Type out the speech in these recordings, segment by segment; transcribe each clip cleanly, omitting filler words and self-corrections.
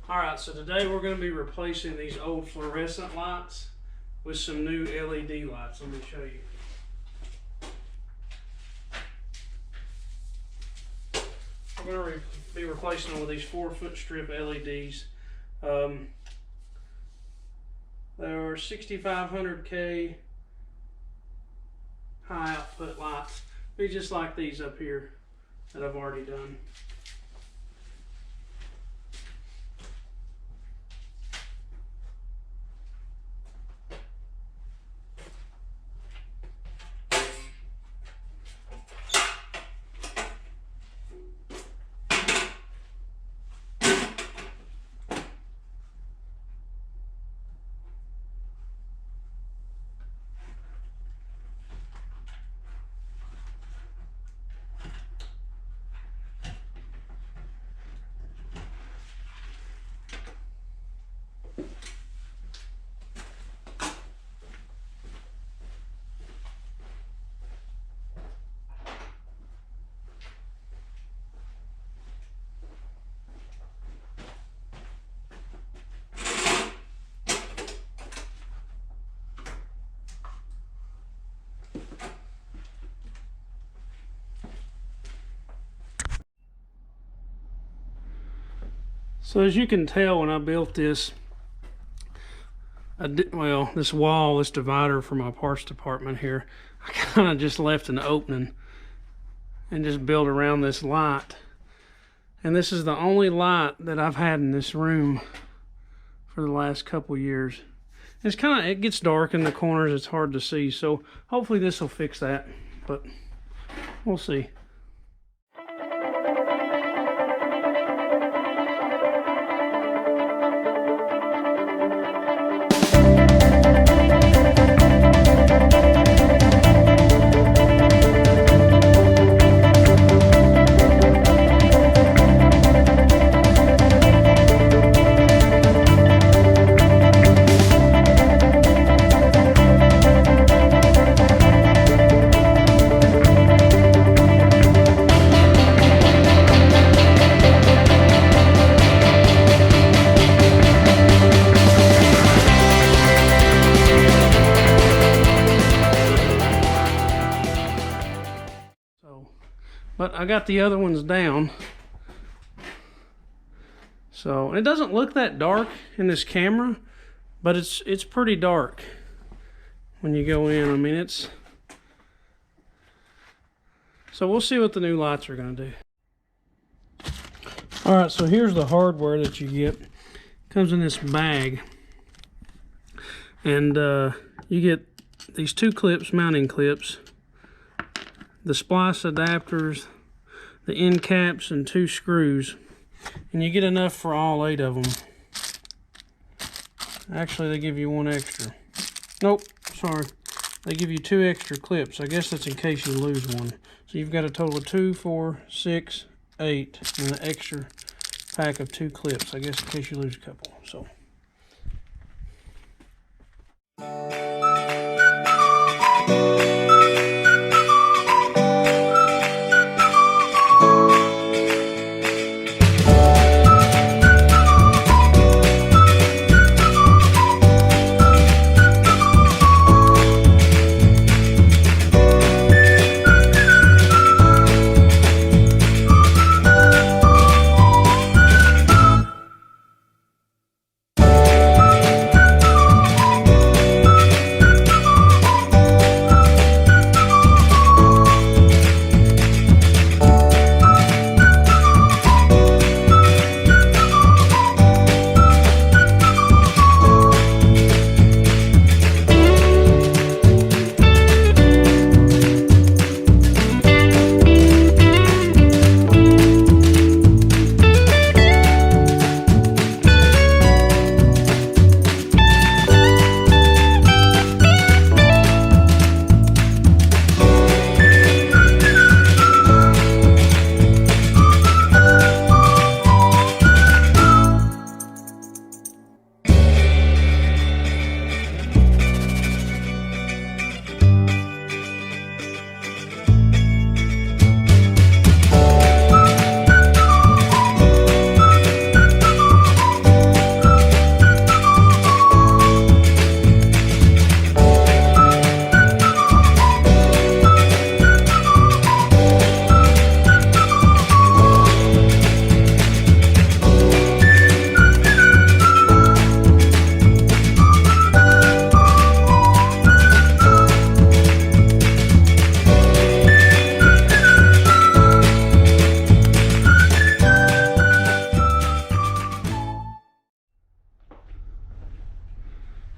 Alright, so today we're going to be replacing these old fluorescent lights with some new LED lights. Let me show you. We're going to be replacing them with these 4-foot strip LEDs. They are 6500K high output lights. Be just like these up here that I've already done. So as you can tell, when I built this, this wall, this divider for my parts department here, I kind of just left an opening and just built around this light. And this is the only light that I've had in this room for the last couple years. It's it gets dark in the corners, it's hard to see, so hopefully this will fix that, but we'll see. But I got the other ones down. So it doesn't look that dark in this camera, but it's pretty dark when you go in. I mean, it's... So we'll see what the new lights are going to do. Alright, so here's the hardware that you get. It comes in this bag. And you get these 2 clips, mounting clips, the splice adapters, the end caps, and 2 screws. And you get enough for all 8 of them. Actually, they give you 1 extra. Nope, sorry. They give you 2 extra clips. I guess that's in case you lose one. So you've got a total of 2, 4, 6, 8, and an extra pack of 2 clips. I guess in case you lose a couple. So.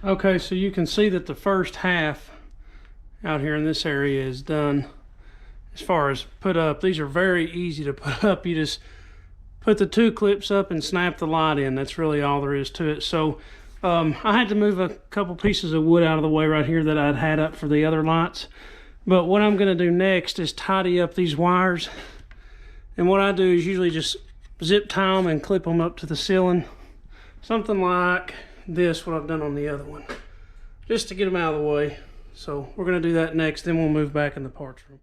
Okay, so you can see that the first half out here in this area is done. As far as put up, these are very easy to put up. You just put the 2 clips up and snap the light in. That's really all there is to it. So I had to move a couple pieces of wood out of the way right here that I'd had up for the other lights. But what I'm going to do next is tidy up these wires. And what I do is usually just zip tie them and clip them up to the ceiling. Something like this, what I've done on the other one. Just to get them out of the way. So we're going to do that next, then we'll move back in the parts room.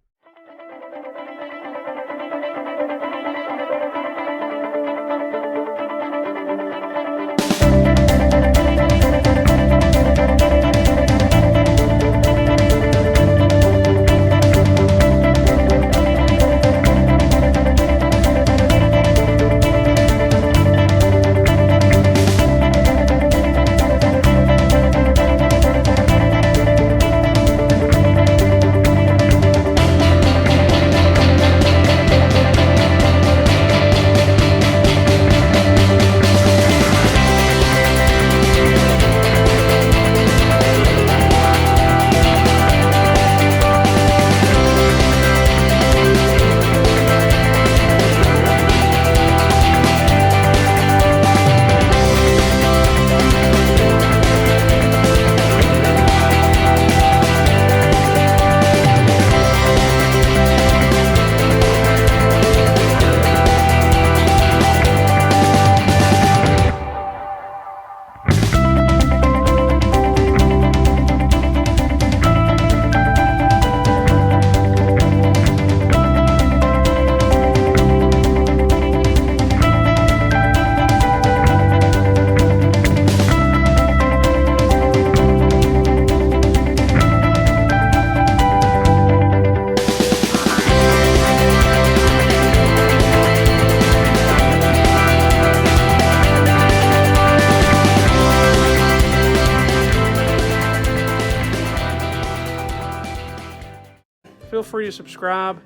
Feel free to subscribe,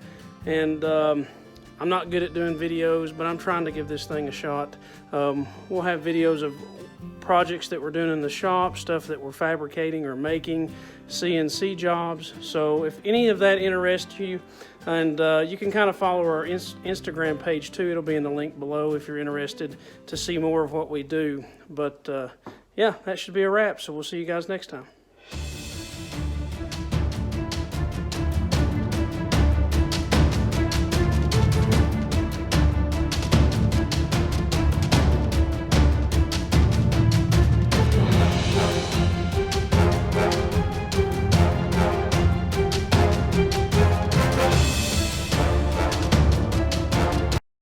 and I'm not good at doing videos, but I'm trying to give this thing a shot. We'll have videos of projects that we're doing in the shop, stuff that we're fabricating or making, CNC jobs. So if any of that interests you, and you can kind of follow our Instagram page too. It'll be in the link below if you're interested to see more of what we do. But yeah, that should be a wrap. So we'll see you guys next time.